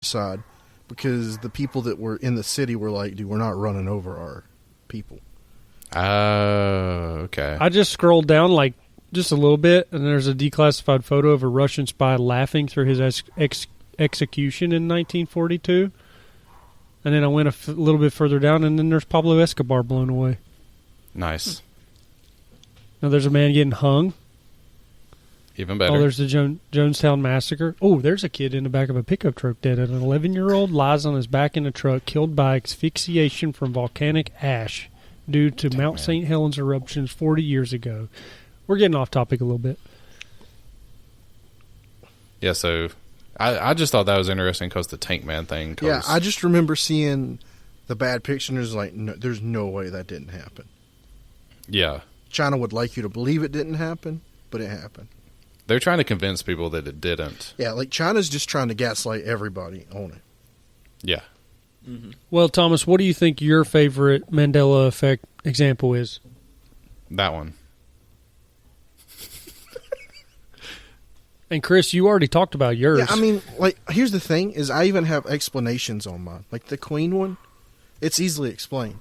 side because the people that were in the city were like, dude, we're not running over our people. Oh, okay. I just scrolled down like just a little bit, and there's a declassified photo of a Russian spy laughing through his execution in 1942. And then I went a little bit further down, and then there's Pablo Escobar blown away. Nice. Now there's a man getting hung. Even better. Oh, there's the Jonestown Massacre. Oh, there's a kid in the back of a pickup truck dead. An 11-year-old lies on his back in a truck, killed by asphyxiation from volcanic ash due to Mount St. Helens eruptions 40 years ago. We're getting off topic a little bit. Yeah, so I just thought that was interesting because the Tank Man thing. Yeah, I just remember seeing the bad picture and there's like, no, there's no way that didn't happen. Yeah. China would like you to believe it didn't happen, but it happened. They're trying to convince people that it didn't. Yeah, like China's just trying to gaslight everybody on it. Yeah. Mm-hmm. Well, Thomas, what do you think your favorite Mandela Effect example is? That one. And Chris, you already talked about yours. Yeah, I mean, like, here's the thing, is I even have explanations on mine. Like, the Queen one, it's easily explained.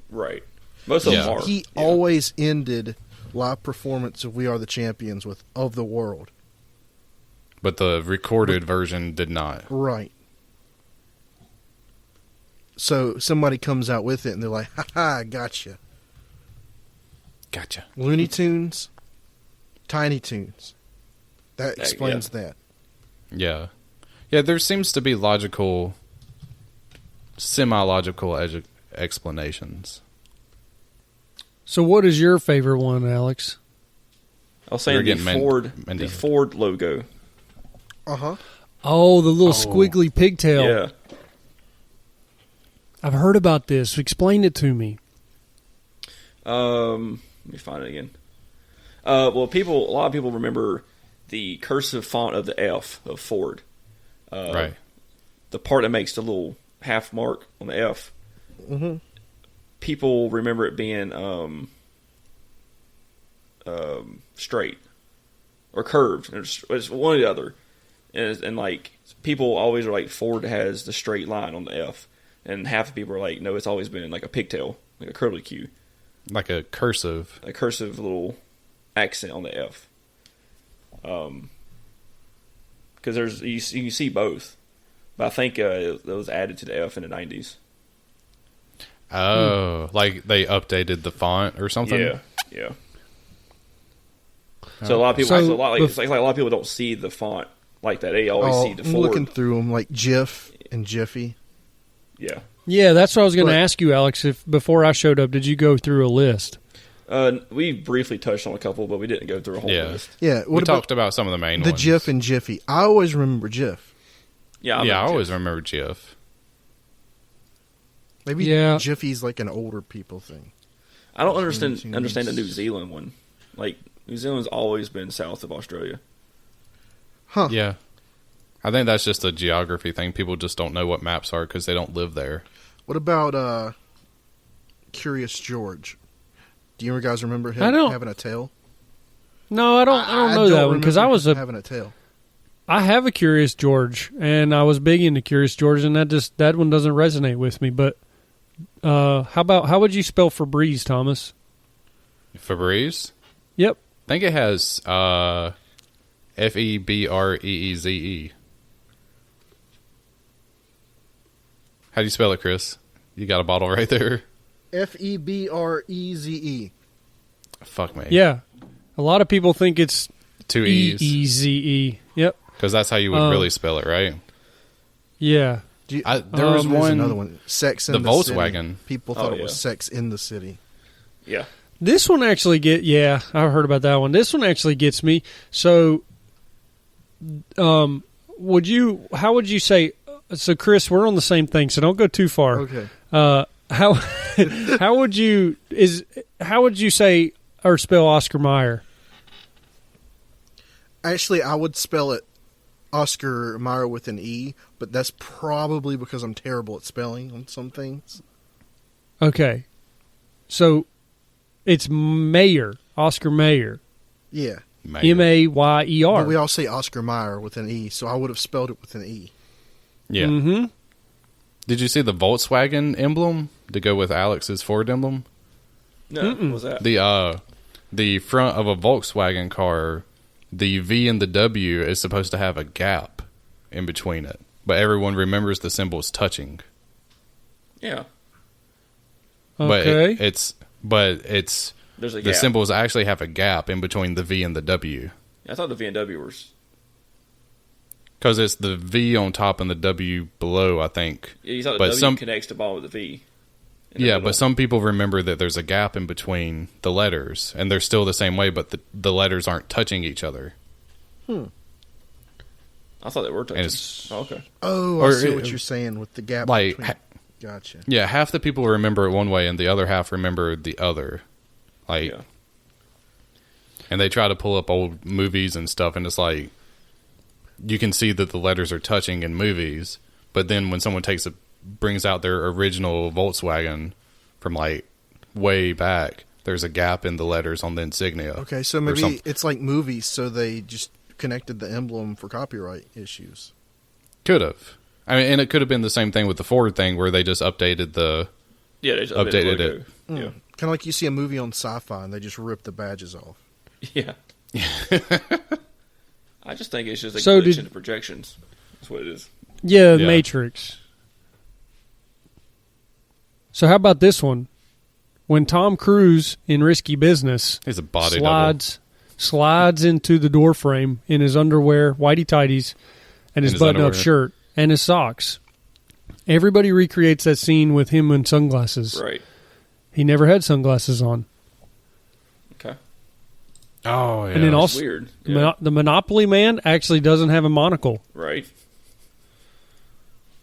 Right. Most of them are. He always ended live performance of We Are the Champions with "of the world." But the recorded version did not. Right. So somebody comes out with it and they're like, ha-ha, gotcha. Gotcha. Looney Tunes, Tiny Toons. That explains that. Yeah. Yeah, there seems to be logical, semi-logical explanations. So what is your favorite one, Alex? I was saying the Ford logo. Uh-huh. Oh, the little squiggly pigtail. Yeah. I've heard about this. Explain it to me. Let me find it again. Well, a lot of people remember the cursive font of the F of Ford. Right. The part that makes the little half mark on the F. Mm-hmm. People remember it being straight or curved. It's one or the other. And like, people always are like, Ford has the straight line on the F. And half the people are like, no, it's always been like a pigtail, like a curlicue. Like a cursive. A cursive little accent on the F. Because you see both. But I think it was added to the F in the 90s. Oh, like they updated the font or something? Yeah. So a lot of people, a lot of people don't see the font like that. They always see the Ford. I'm looking through them like GIF and Jiffy. Yeah. Yeah, that's what I was going to ask you, Alex. If before I showed up, did you go through a list? We briefly touched on a couple, but we didn't go through a whole list. Yeah, we talked about some of the main ones. The GIF and Jiffy. I always remember GIF. Yeah, I always remember GIF. Maybe Jiffy's like an older people thing. I don't understand the New Zealand one. Like, New Zealand's always been south of Australia. Huh. Yeah. I think that's just a geography thing. People just don't know what maps are because they don't live there. What about Curious George? Do you guys remember him having a tail? No, I don't know that one because I was having a tail. I have a Curious George, and I was big into Curious George, and that one doesn't resonate with me. But how would you spell Febreze, Thomas? Febreze? Yep. I think it has Febreeze. How do you spell it, Chris? You got a bottle right there. Febreze. Fuck me. Yeah. A lot of people think it's two E's. E-E-Z-E. Yep. Because that's how you would really spell it, right? Yeah. There was another one. Sex in the Volkswagen. City. People thought it was Sex in the City. Yeah. This one actually I've heard about that one. This one actually gets me. So, how would you say? So, Chris, we're on the same thing, so don't go too far. Okay. How would you say or spell Oscar Mayer? Actually, I would spell it Oscar Mayer with an E, but that's probably because I'm terrible at spelling on some things. Okay. So, it's Mayer, Oscar Mayer. Yeah. Mayer. M-A-Y-E-R. But we all say Oscar Mayer with an E, so I would have spelled it with an E. Yeah. Mm-hmm. Did you see the Volkswagen emblem to go with Alex's Ford emblem? No, what was that? The front of a Volkswagen car, the V and the W is supposed to have a gap in between it, but everyone remembers the symbols touching. Yeah. Okay. But it's There's a the gap. symbols actually have a gap in between the V and the W. I thought the V&W were... Because it's the V on top and the W below, I think. Yeah, you thought the But W connects to bottom of the V. in the Yeah, middle. but some people remember that there's a gap in between the letters, and they're still the same way, but the letters aren't touching each other. I thought they were touching. it's- Oh, okay. Oh, Or I see it- what you're saying with the gap. Like, between. Gotcha. Yeah, half the people remember it one way, and the other half remember the other. Like, Yeah. and they try to pull up old movies and stuff, and it's like, you can see that the letters are touching in movies, but then when someone brings out their original Volkswagen from like way back, there's a gap in the letters on the insignia. Okay, so maybe it's like movies, so they just connected the emblem for copyright issues. Could have. I mean, and it could have been the same thing with the Ford thing, where they just updated the. Yeah, they just Updated the it. logo. Kind of like you see a movie on Sci-Fi and they just rip the badges off. Yeah. Yeah. I just think it's just a So glitch did- in the projections. That's what it is. Yeah, Yeah. Matrix. So how about this one? When Tom Cruise in Risky Business He's a body double. slides into the door frame in his underwear, whitey tighties, and his his button-up underwear. shirt and his socks. Everybody recreates that scene with him in sunglasses. Right. He never had sunglasses on. Okay. Oh, yeah. And then It's also, weird. the Yeah. the Monopoly Man actually doesn't have a monocle. Right.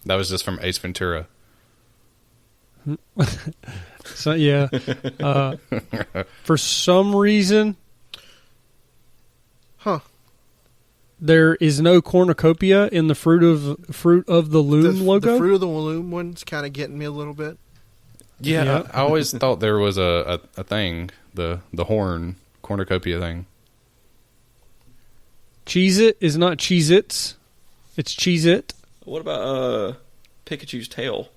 That was just from Ace Ventura. So yeah, for some reason, there is no cornucopia in the Fruit of the Loom logo. The Fruit of the Loom one's kind of getting me a little bit. Yeah, Yeah. I always thought there was a thing, the horn cornucopia thing. Cheez-It is not Cheez-Its. It's Cheez-It. What about Pikachu's tail?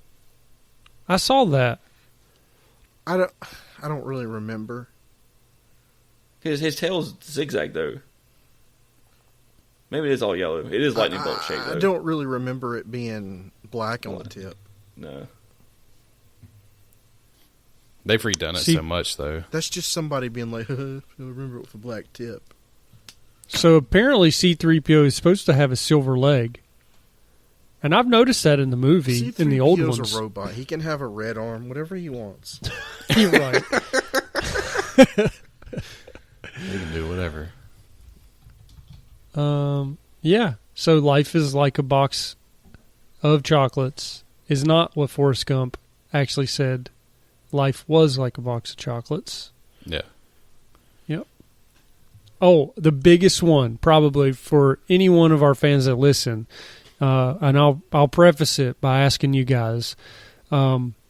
I saw that. I don't really remember. His tail's zigzag though. Maybe it is all yellow. It is lightning bolt shaped though. I don't really remember it being black on the tip. No. They've redone it See- so much, though. That's just somebody being like, I remember it with a black tip. So apparently C-3PO is supposed to have a silver leg. And I've noticed that in the movie, in the old C-3PO's ones. a robot. He can have a red arm, whatever he wants. You're right. They can do whatever. Yeah. So life is like a box of chocolates is not what Forrest Gump actually said. Life was like a box of chocolates. Yeah. Yep. Oh, the biggest one probably for any one of our fans that listen, and I'll preface it by asking you guys,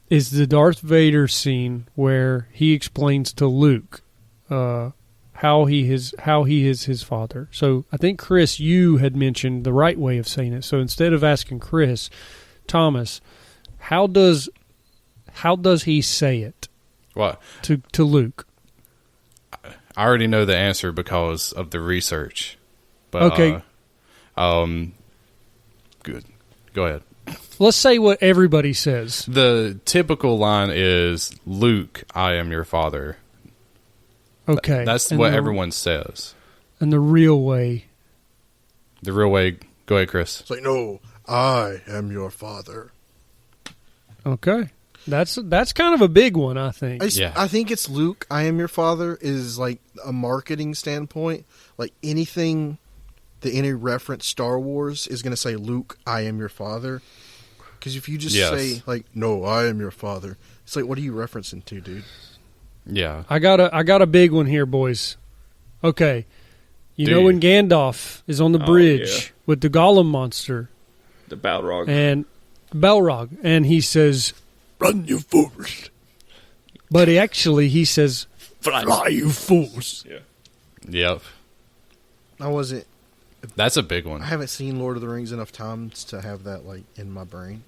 is the Darth Vader scene where he explains to Luke how he is his father. So I think Chris, you had mentioned the right way of saying it. So instead of asking Chris, Thomas, how does he say it What? to Luke? I already know the answer because of the research. But, Okay. Good. Go ahead. Let's say what everybody says. The typical line is, Luke, I am your father. Okay. That's And what the- everyone says. And the real way. The real way. Go ahead, Chris. It's like, no, I am your father. Okay. That's kind of a big one, I think. Yeah. I think it's Luke, I am your father, is like a marketing standpoint. Like anything that any reference Star Wars is going to say, Luke, I am your father. Because if you just Yes. say, like, no, I am your father, it's like, what are you referencing to, dude? Yeah. I got a big one here, boys. Okay. You Do know you? when Gandalf is on the Oh, bridge yeah. with the Gollum monster The Balrog. and Balrog, and he says, Run, you fools. but he says, Fly, you fools. Yeah. Yep. I wasn't That's a big one. I haven't seen Lord of the Rings enough times to have that like in my brain.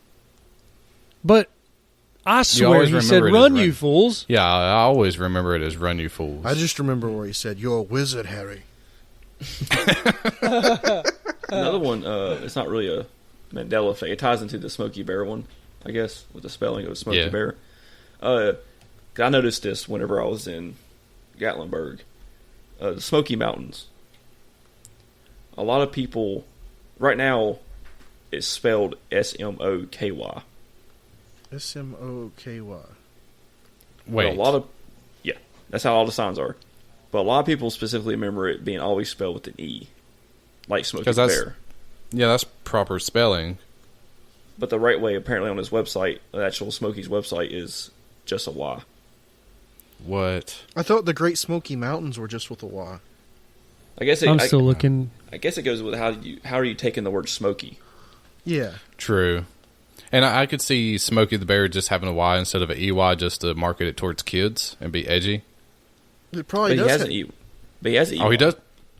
But I swear always he said, remember it as "Run, run." you fools!" Yeah, I always remember it as "Run, you fools." I just remember where he said, "You're a wizard, Harry." Another one, it's not really a Mandela Effect. It ties into the Smoky Bear one, I guess, with the spelling of Smoky Yeah. Bear. 'Cause I noticed this whenever I was in Gatlinburg. The Smoky Mountains. A lot of people, right now, it's spelled Smoky. Smoky. Wait, A lot of, yeah, that's how all the signs are. But a lot of people specifically remember it being always spelled with an E, like Smoky 'Cause that's- Bear. yeah, that's proper spelling. But the right way, apparently, on his website, the actual Smoky's website, is just a Y. What? I thought the Great Smoky Mountains were just with a Y. I guess I'm still looking. I guess it goes with how are you taking the word smoky? Yeah. True. And I could see Smokey the Bear just having a Y instead of an EY just to market it towards kids and be edgy. It probably But does. he has an E. Oh, he does?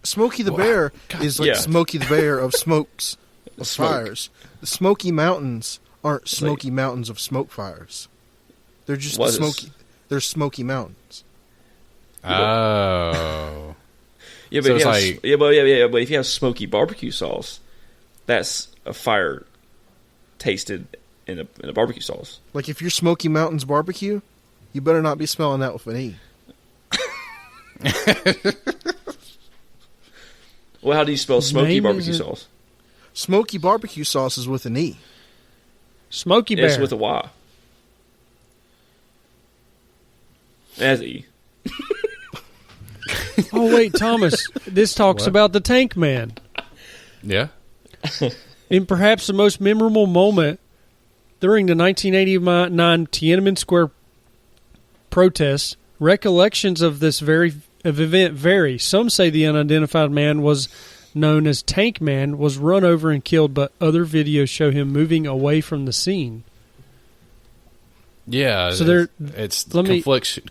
Smokey the Bear is like Yeah. Smokey the Bear of smokes, of Smoke. fires. The Smoky Mountains aren't Smoky Mountains of smoke fires. They're just What is- smoky. They're Smoky Mountains. Oh. Yeah, but So if you it's have, like- but if you have smoky barbecue sauce, that's a fire tasted in a barbecue sauce. Like if you're Smoky Mountains barbecue, you better not be smelling that with an E. Well, how do you spell His smoky name barbecue isn't- sauce? Smoky barbecue sauce is with an E. Smoky Bear. It's with a Y. It has an E. Oh wait, Thomas. This talks What? about the Tank Man. Yeah? In perhaps the most memorable moment during the 1989 Tiananmen Square protests, recollections of this event vary. Some say the unidentified man was known as Tank Man was run over and killed, but other videos show him moving away from the scene. Yeah. So there- it's let me-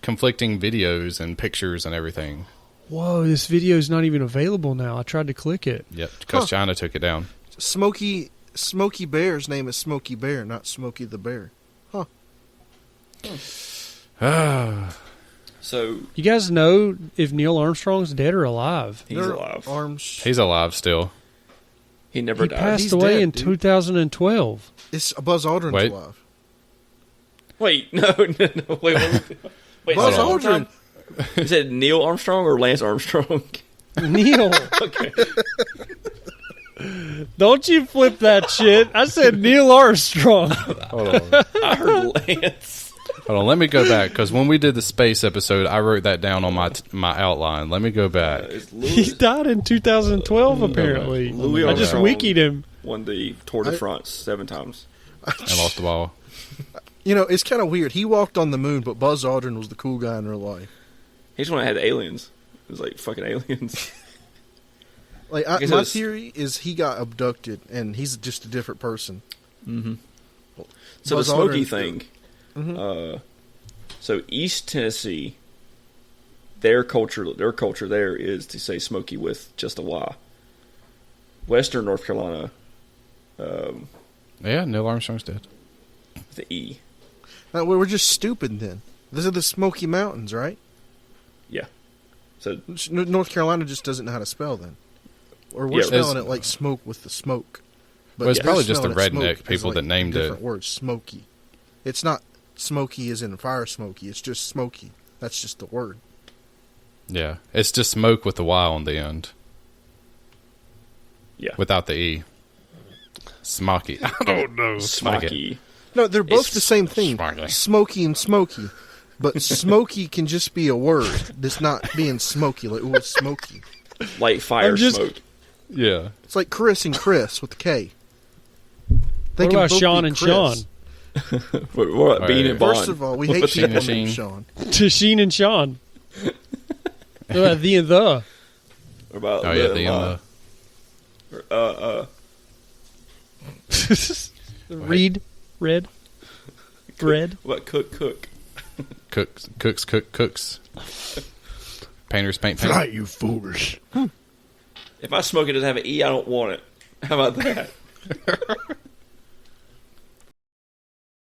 conflicting videos and pictures and everything. Whoa, this video is not even available now. I tried to click it. Yep, because China took it down. Smoky Bear's name is Smoky Bear, not Smokey the Bear. So You guys know if Neil Armstrong's dead or alive? he's Their alive. Arms. He's alive still. He never He died. passed He's away dead, in dude. 2012. It's Buzz Aldrin's Wait. alive. Wait, no. Wait. Buzz hold on. Aldrin. You said Neil Armstrong or Lance Armstrong? Neil. Okay. Don't you flip that shit. I said Neil Armstrong. Hold on. I heard Lance. Hold on, let me go back, because when we did the space episode, I wrote that down on my outline. Let me go back. It's He Louis died in 2012, apparently. Louis I just Armstrong. wikied him. won the Tour de France 7 times. And lost the ball. You know, it's kind of weird. He walked on the moon, but Buzz Aldrin was the cool guy in real life. He's the one that had aliens. It was like fucking aliens. Like I guess it my was- theory is he got abducted, and he's just a different person. Mm-hmm. So Buzz the Smoky Aldrin- thing. So East Tennessee, their culture there is to say Smoky with just a Y. Western North Carolina, Yeah, Neil Armstrong's dead. with the E. Now, we're just stupid then. These are the Smoky Mountains, right? Yeah. So North Carolina just doesn't know how to spell then. Or we're Yeah, spelling it's- it like smoke with the smoke. But Well, it's they're probably just the spelling it redneck smoke people as, that named it. different words, smoky. It's not smoky as in fire smoky. It's just smoky. That's just the word. Yeah. It's just smoke with the Y on the end. yeah, Without the E. Smoky. I don't know. Smoky. No, they're both It's the same thing. smoky. Smoky and smoky. But smoky can just be a word that's not being smoky. Like, ooh, it's smoky. Light fire I'm just- smoke. Yeah. It's like Chris and Chris with the K. They What can about both Sean be and Chris. Sean? What about Bean and Bond? First of all, we hate What's people Sheen named and Sean. Tasheen and Sean. What about the and the? What about Oh, yeah, the Read, red, bread. what cook? Cooks. Painters paint. you foolish. If I smoke it doesn't have an E, I don't want it. How about that?